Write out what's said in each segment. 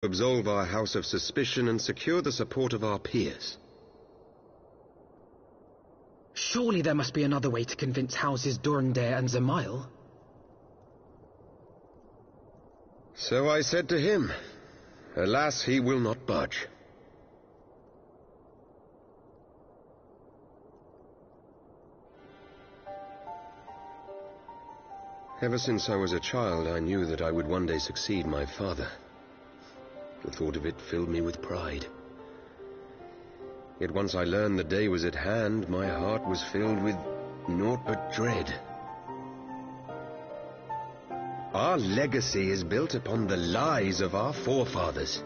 absolve our house of suspicion and secure the support of our peers. Surely there must be another way to convince houses Durandare and Zemail. So I said to him. Alas, he will not budge. Ever since I was a child, I knew that I would one day succeed my father. The thought of it filled me with pride. Yet once I learned the day was at hand, my heart was filled with naught but dread. Our legacy is built upon the lies of our forefathers.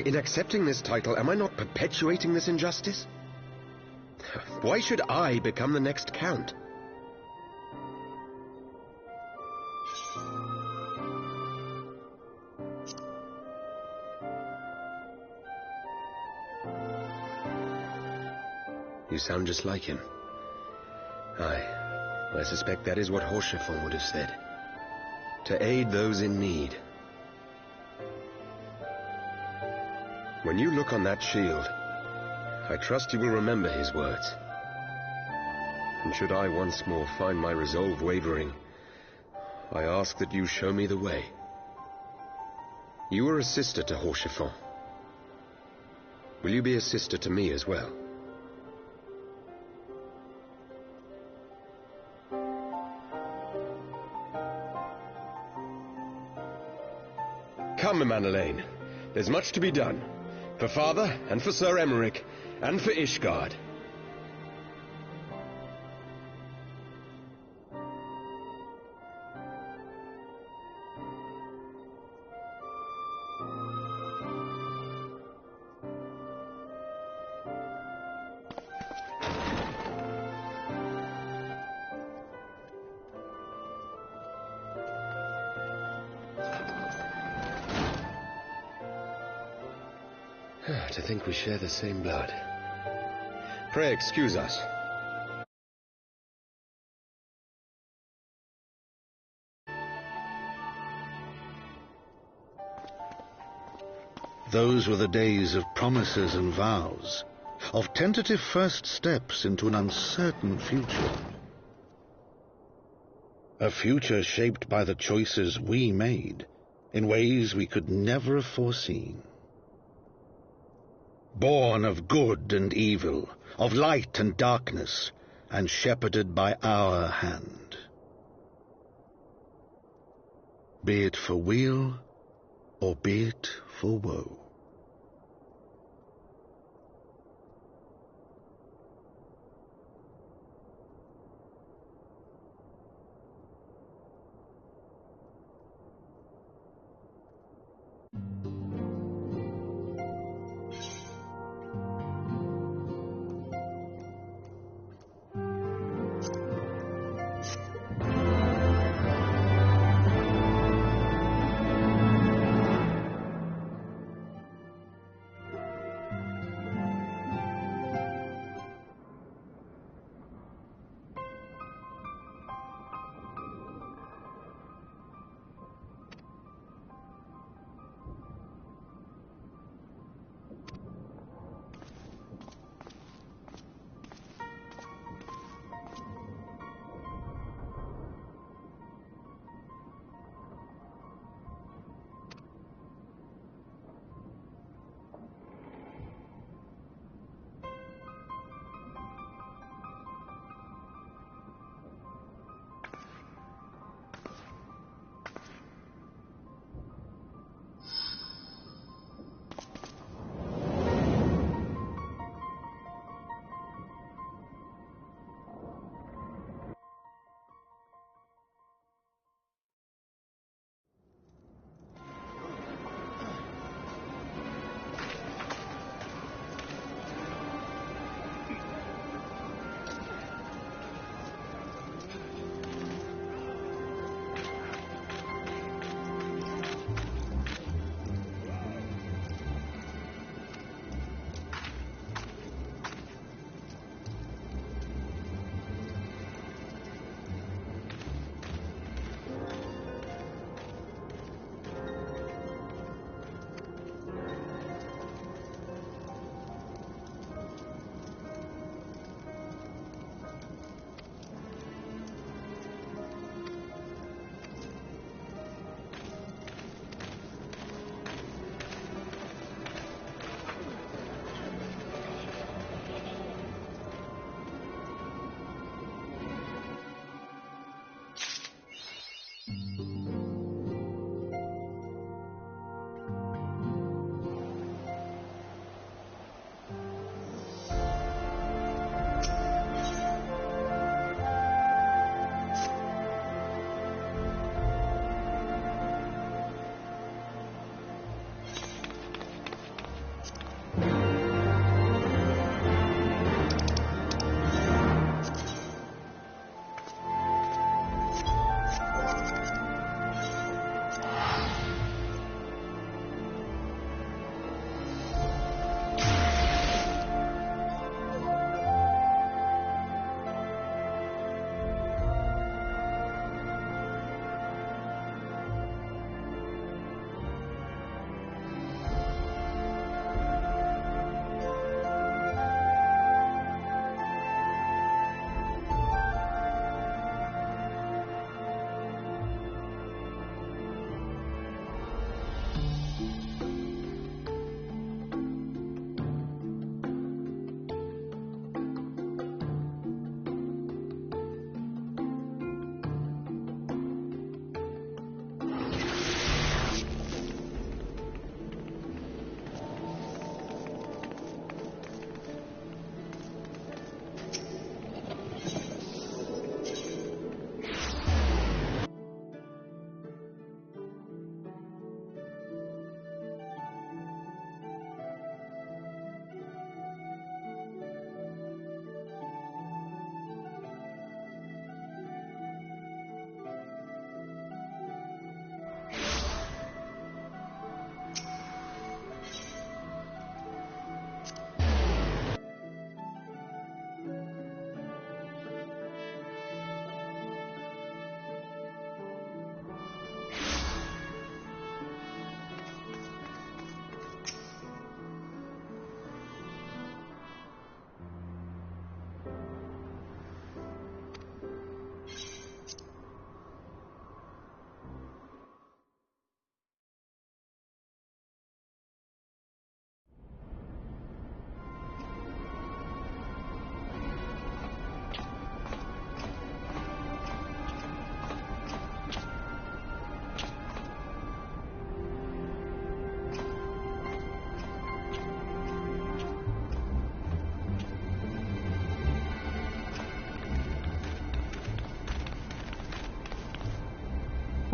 In accepting this title, am I not perpetuating this injustice? Why should I become the next count? You sound just like him. Aye, I suspect that is what Haurchefant would have said. To aid those in need. When you look on that shield, I trust you will remember his words. And should I once more find my resolve wavering, I ask that you show me the way. You are a sister to Haurchefant. Will you be a sister to me as well? Come, Manalaine. There's much to be done. For Father, and for Sir Emeric, and for Ishgard. To think we share the same blood. Pray excuse us. Those were the days of promises and vows, of tentative first steps into an uncertain future. A future shaped by the choices we made, in ways we could never have foreseen. Born of good and evil, of light and darkness, and shepherded by our hand. Be it for weal, or be it for woe.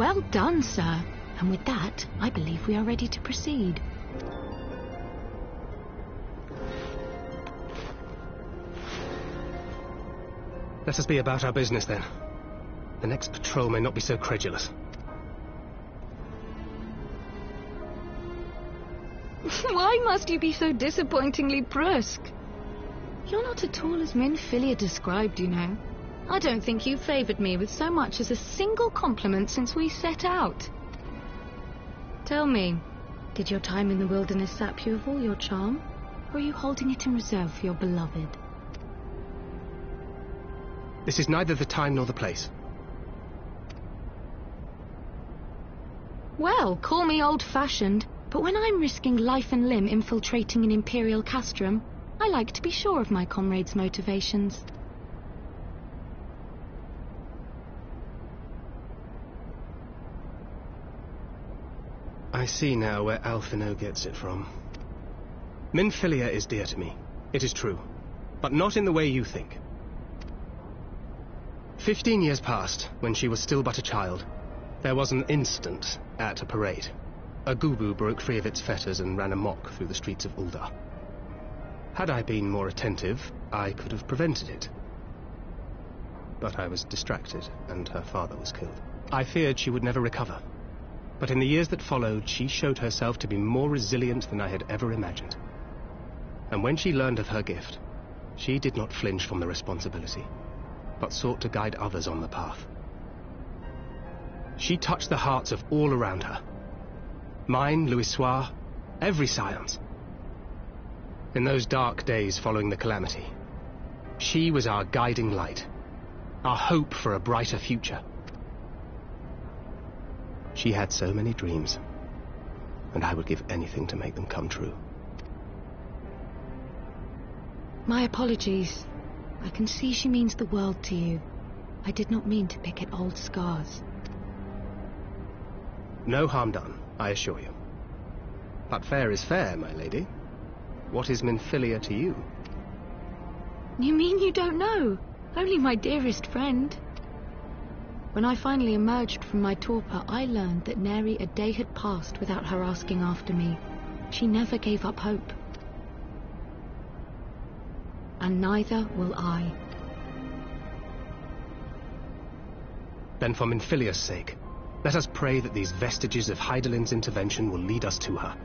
Well done, sir. And with that, I believe we are ready to proceed. Let us be about our business, then. The next patrol may not be so credulous. Why must you be so disappointingly brusque? You're not at all as Minfilia described, you know. I don't think you've favoured me with so much as a single compliment since we set out. Tell me, did your time in the wilderness sap you of all your charm? Or are you holding it in reserve for your beloved? This is neither the time nor the place. Well, call me old-fashioned, but when I'm risking life and limb infiltrating an Imperial castrum, I like to be sure of my comrades' motivations. I see now where Alphino gets it from. Minfilia is dear to me, it is true, but not in the way you think. 15 years passed, when she was still but a child. There was an incident at a parade. A Gubu broke free of its fetters and ran amok through the streets of Ul'dah. Had I been more attentive, I could have prevented it. But I was distracted, and her father was killed. I feared she would never recover. But in the years that followed, she showed herself to be more resilient than I had ever imagined. And when she learned of her gift, she did not flinch from the responsibility, but sought to guide others on the path. She touched the hearts of all around her. Mine, Louisoix, every scion's. In those dark days following the calamity, she was our guiding light, our hope for a brighter future. She had so many dreams, and I would give anything to make them come true. My apologies. I can see she means the world to you. I did not mean to pick at old scars. No harm done, I assure you. But fair is fair, my lady. What is Minfilia to you? You mean you don't know? Only my dearest friend. When I finally emerged from my torpor, I learned that nary a day had passed without her asking after me. She never gave up hope. And neither will I. Then for Minfilia's sake, let us pray that these vestiges of Hydaelyn's intervention will lead us to her.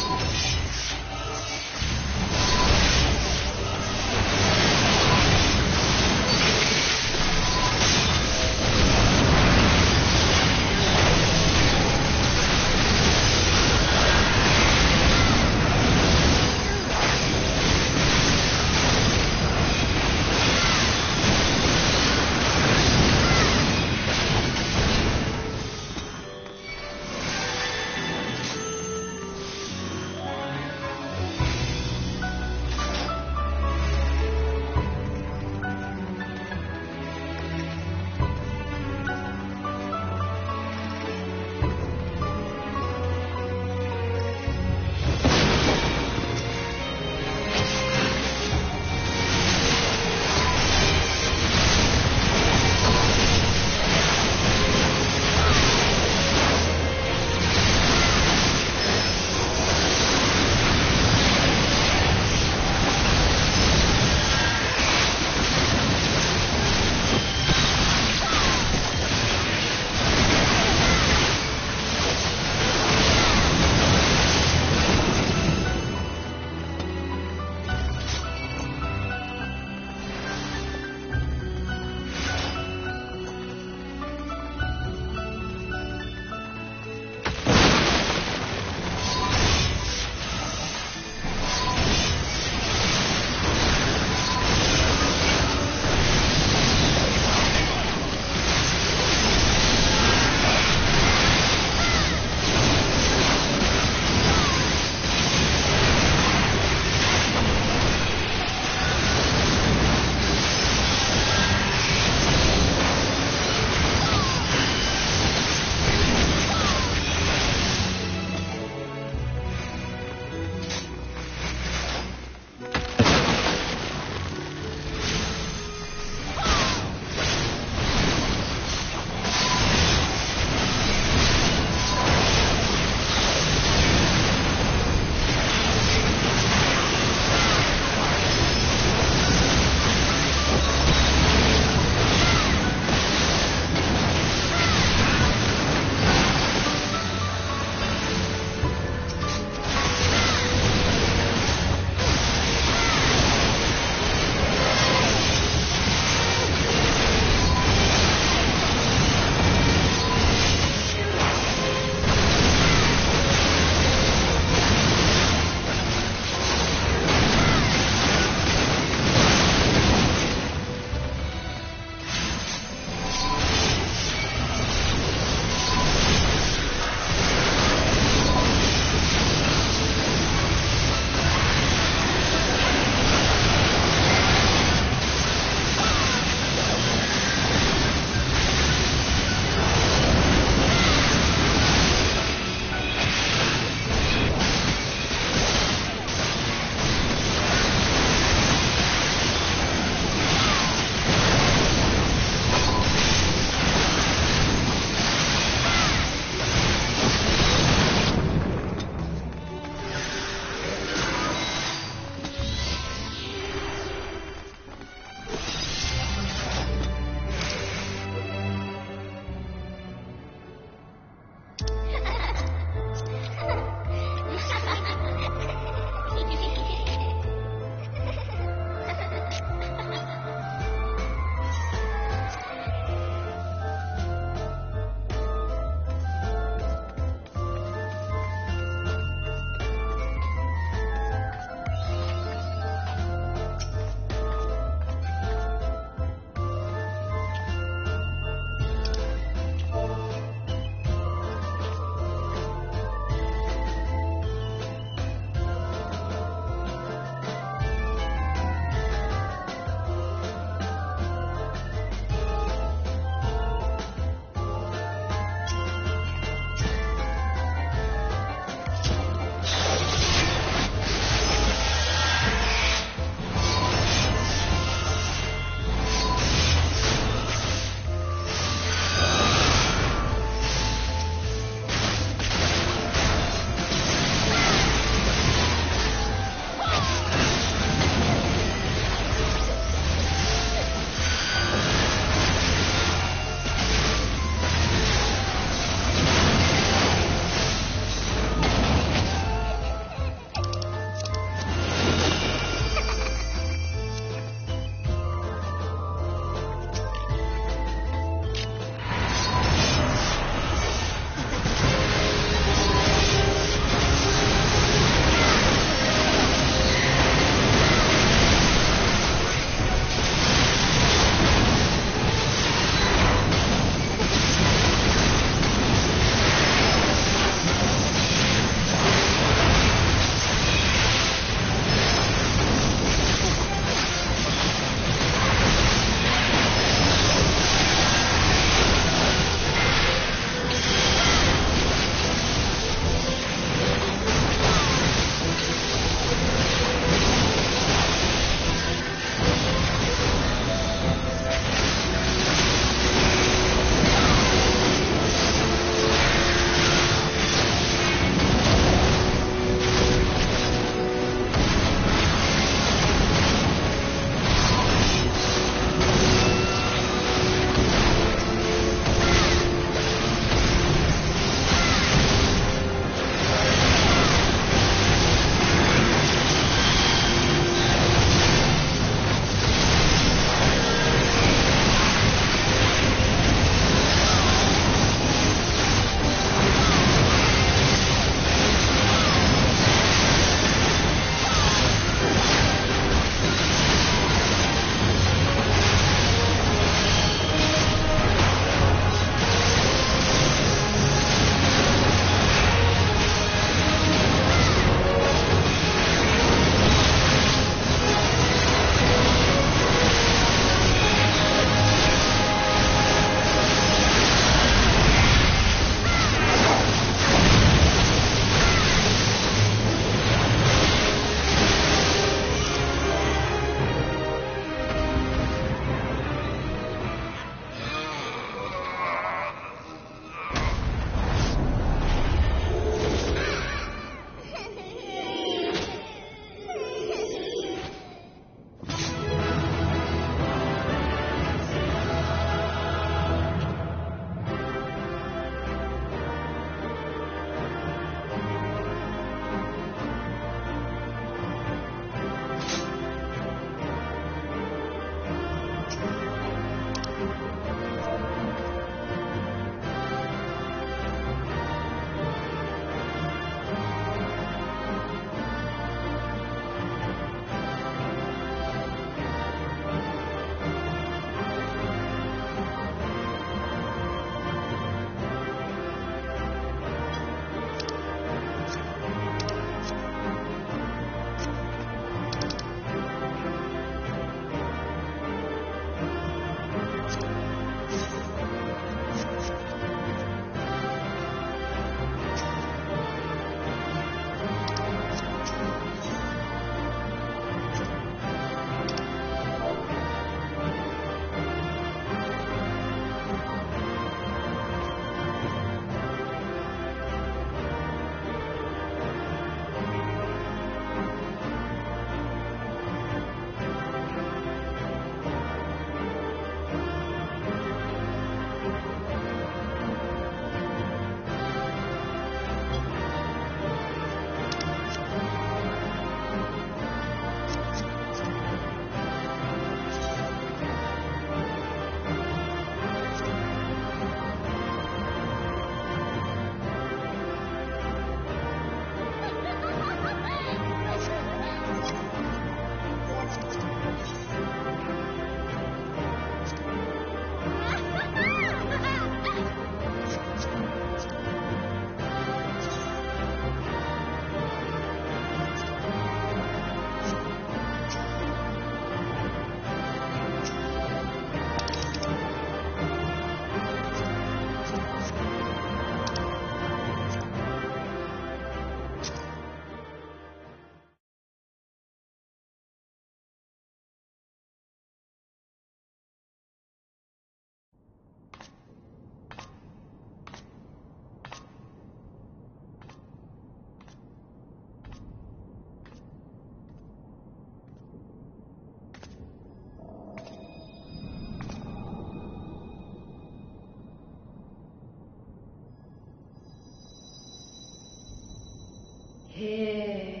Hear,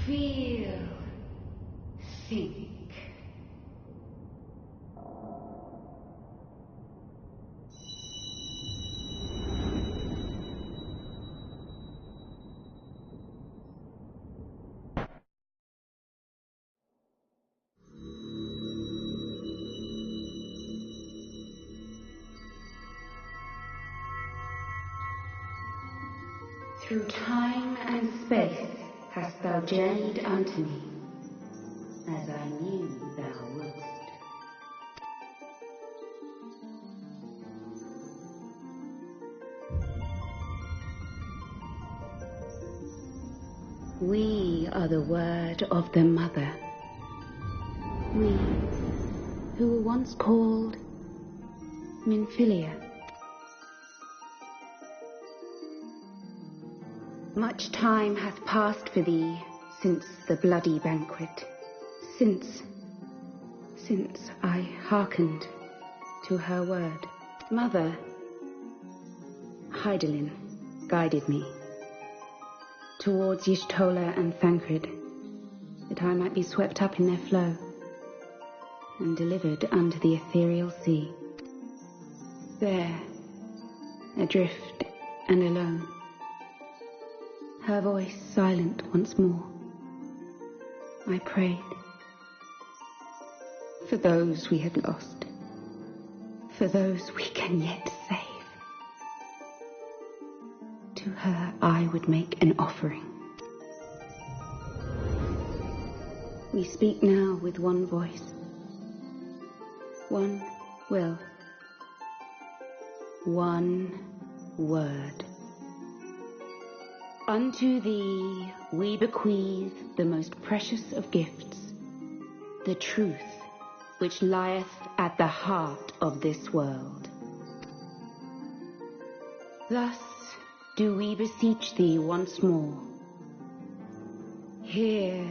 feel, think. Through time and space hast thou journeyed unto me, as I knew thou wouldst. We are the word of the Mother. We, who were once called Minfilia. Much time hath passed for thee since the bloody banquet, since I hearkened to her word. Mother, Hydaelyn, guided me towards Y'shtola and Thancred, that I might be swept up in their flow and delivered unto the ethereal sea. There, adrift and alone, her voice silent once more, I prayed for those we had lost, for those we can yet save. To her I would make an offering. We speak now with one voice, one will, one word. Unto thee we bequeath the most precious of gifts, the truth which lieth at the heart of this world. Thus do we beseech thee once more. Hear,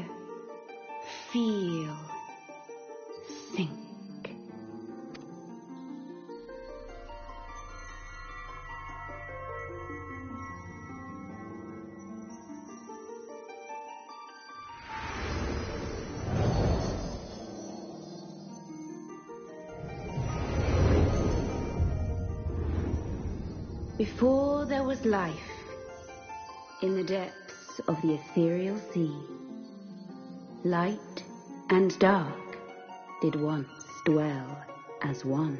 feel, think. Before there was life, in the depths of the ethereal sea, light and dark did once dwell as one.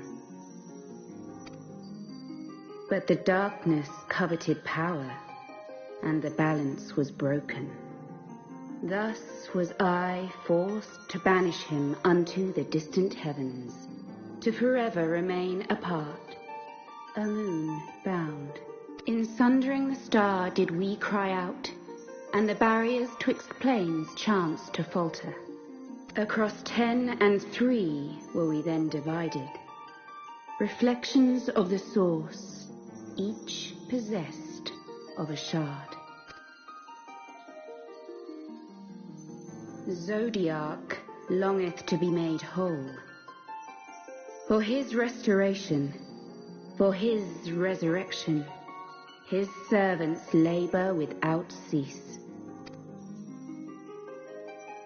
But the darkness coveted power, and the balance was broken. Thus was I forced to banish him unto the distant heavens, to forever remain apart, a moon bound. In sundering the star did we cry out, and the barriers twixt planes chanced to falter. Across 10 and 3 were we then divided, reflections of the source, each possessed of a shard. Zodiac longeth to be made whole. For his restoration, for his resurrection, his servants labor without cease.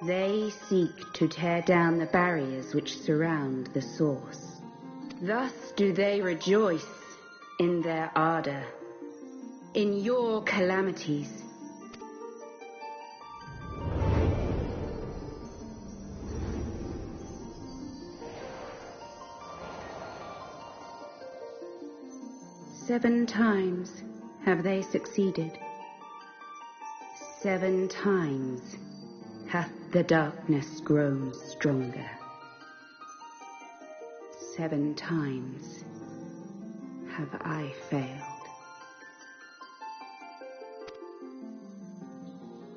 They seek to tear down the barriers which surround the source. Thus do they rejoice in their ardor, in your calamities. Seven times have they succeeded. 7 times hath the darkness grown stronger. 7 times have I failed.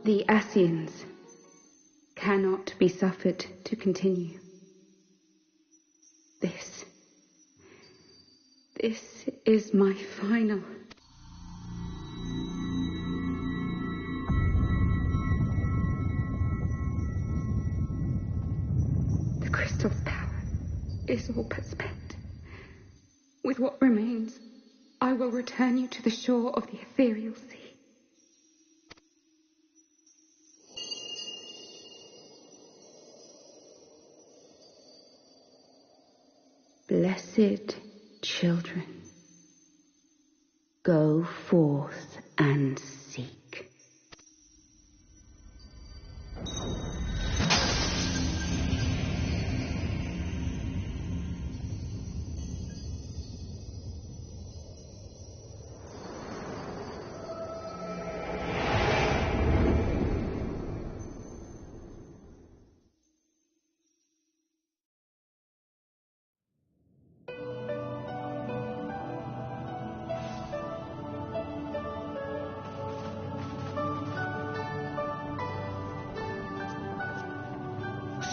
The Ascians cannot be suffered to continue. This is my final. The crystal's power is all but spent. With what remains, I will return you to the shore of the ethereal sea. Blessed children, go forth and seek.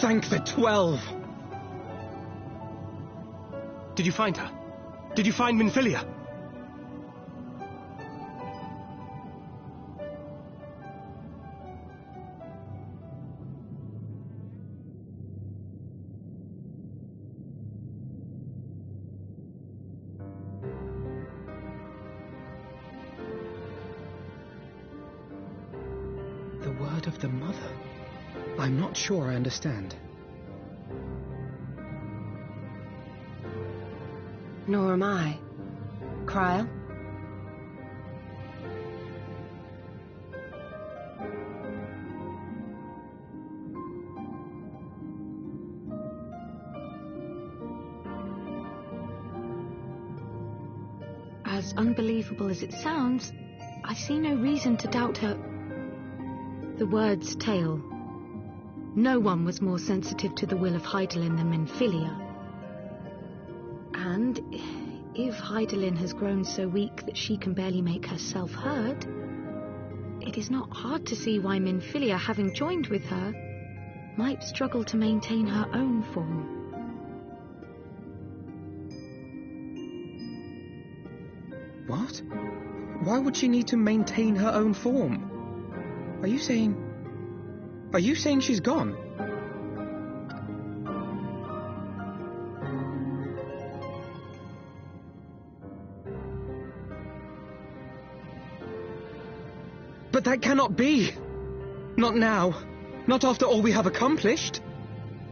Thank the 12! Did you find her? Did you find Minfilia? The word of the mother? I'm not sure I understand. Nor am I. Cryle? As unbelievable as it sounds, I see no reason to doubt her. The word's tale. No one was more sensitive to the will of Hydaelyn than Minfilia. And if Hydaelyn has grown so weak that she can barely make herself heard, it is not hard to see why Minfilia, having joined with her, might struggle to maintain her own form. What? Why would she need to maintain her own form? Are you saying she's gone? But that cannot be! Not now. Not after all we have accomplished.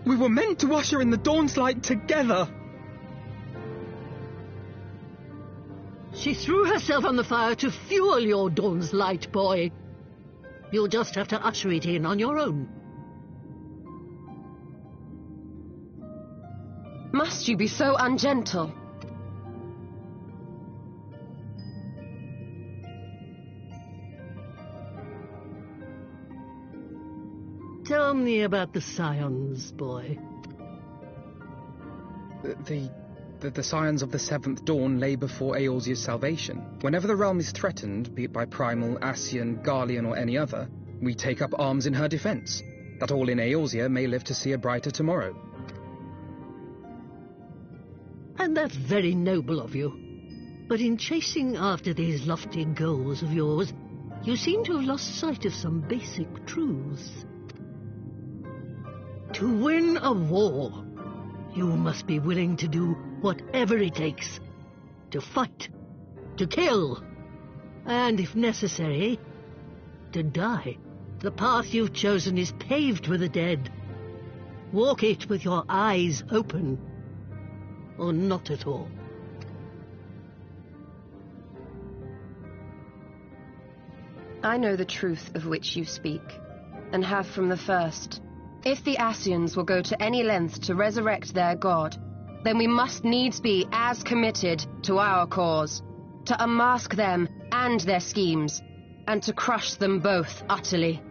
We were meant to usher in the dawn's light together. She threw herself on the fire to fuel your dawn's light, boy. You'll just have to usher it in on your own. Must you be so ungentle? Tell me about the Scions, boy. The scions of the Seventh Dawn lay before Eorzea's salvation. Whenever the realm is threatened, be it by Primal, Ascian, Garlean, or any other, we take up arms in her defense, that all in Eorzea may live to see a brighter tomorrow. And that's very noble of you. But in chasing after these lofty goals of yours, you seem to have lost sight of some basic truths. To win a war, you must be willing to do whatever it takes. To fight, to kill, and if necessary, to die. The path you've chosen is paved with the dead. Walk it with your eyes open, or not at all. I know the truth of which you speak, and have from the first. If the Ascians will go to any length to resurrect their god, then we must needs be as committed to our cause, to unmask them and their schemes, and to crush them both utterly.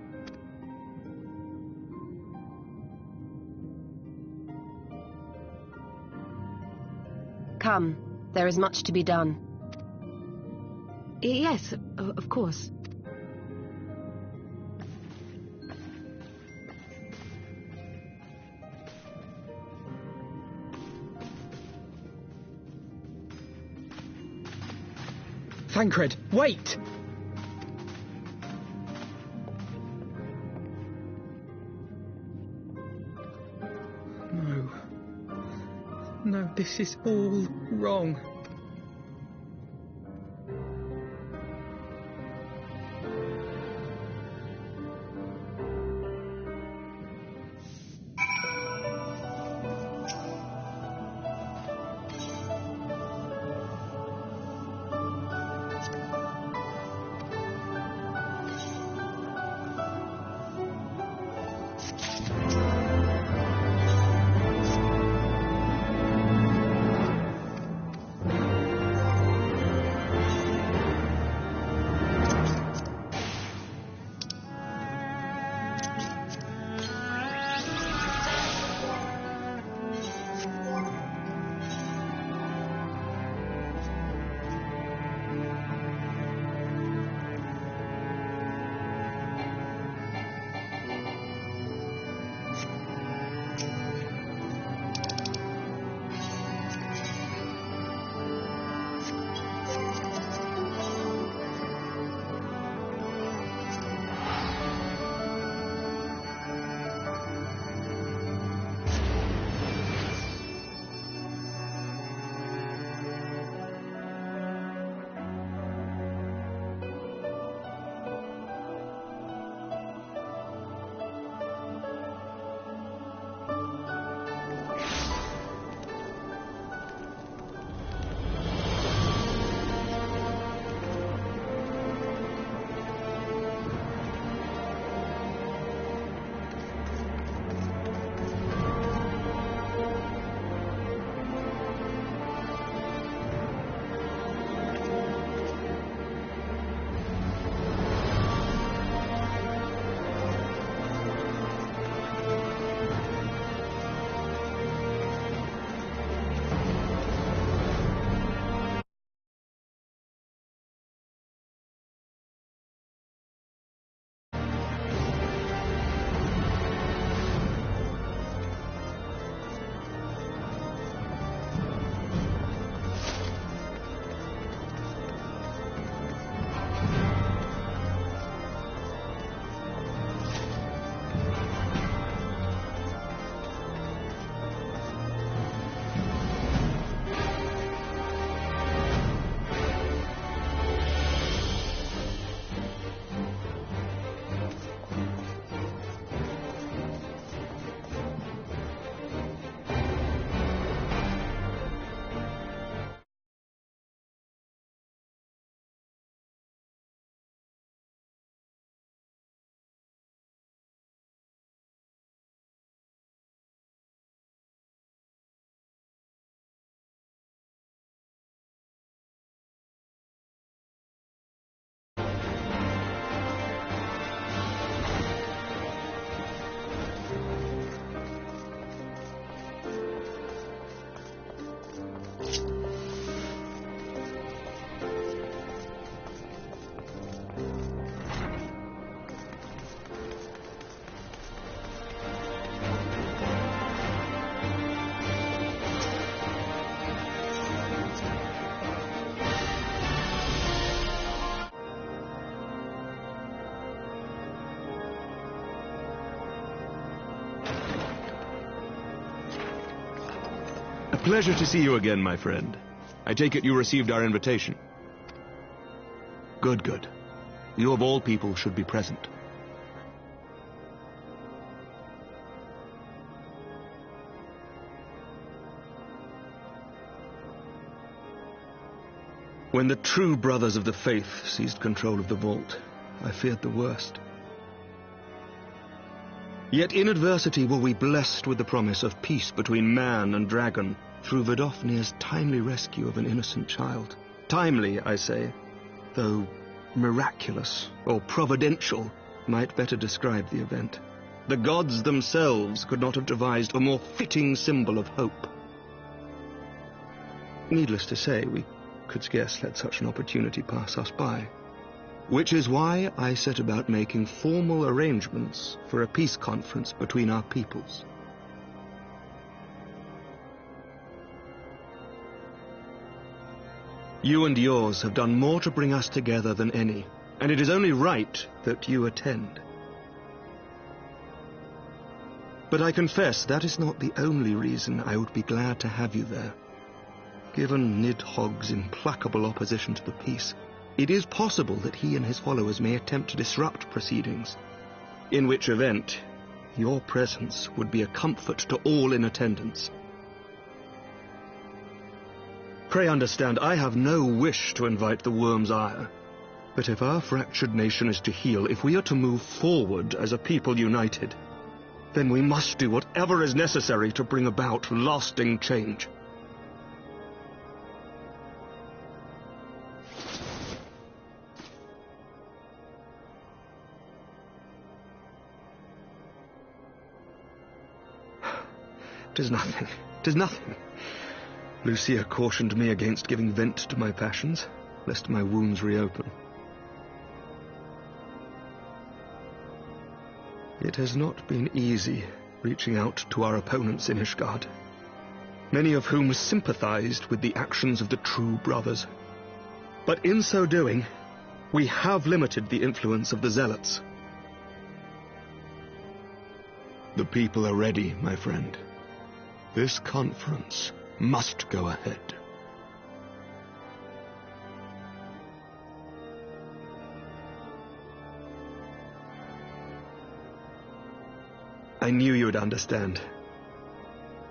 Come, there is much to be done. Yes, of course. Thancred, wait! No, this is all wrong. A pleasure to see you again, my friend. I take it you received our invitation. Good, good. You of all people should be present. When the true brothers of the faith seized control of the vault, I feared the worst. Yet in adversity were we blessed with the promise of peace between man and dragon through Vidofnir's timely rescue of an innocent child. Timely, I say, though miraculous or providential might better describe the event. The gods themselves could not have devised a more fitting symbol of hope. Needless to say, we could scarce let such an opportunity pass us by. Which is why I set about making formal arrangements for a peace conference between our peoples. You and yours have done more to bring us together than any, and it is only right that you attend. But I confess that is not the only reason I would be glad to have you there. Given Nidhogg's implacable opposition to the peace, it is possible that he and his followers may attempt to disrupt proceedings, in which event your presence would be a comfort to all in attendance. Pray understand, I have no wish to invite the worm's ire, but if our fractured nation is to heal, if we are to move forward as a people united, then we must do whatever is necessary to bring about lasting change. "'Tis nothing. 'Tis nothing. Lucia cautioned me against giving vent to my passions, lest my wounds reopen. It has not been easy reaching out to our opponents in Ishgard, many of whom sympathized with the actions of the true brothers. But in so doing, we have limited the influence of the zealots. The people are ready, my friend. This conference must go ahead. I knew you would understand.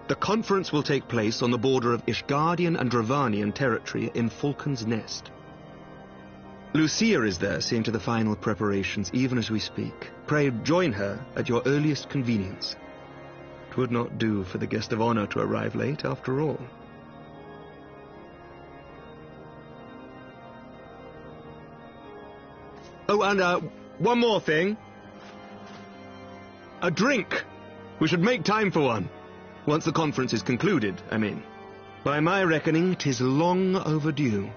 The conference will take place on the border of Ishgardian and Dravanian territory in Falcon's Nest. Lucia is there seeing to the final preparations even as we speak. Pray join her at your earliest convenience. It would not do for the guest of honor to arrive late, after all. Oh, and one more thing. A drink. We should make time for one. Once the conference is concluded, I mean. By my reckoning, 'tis long overdue.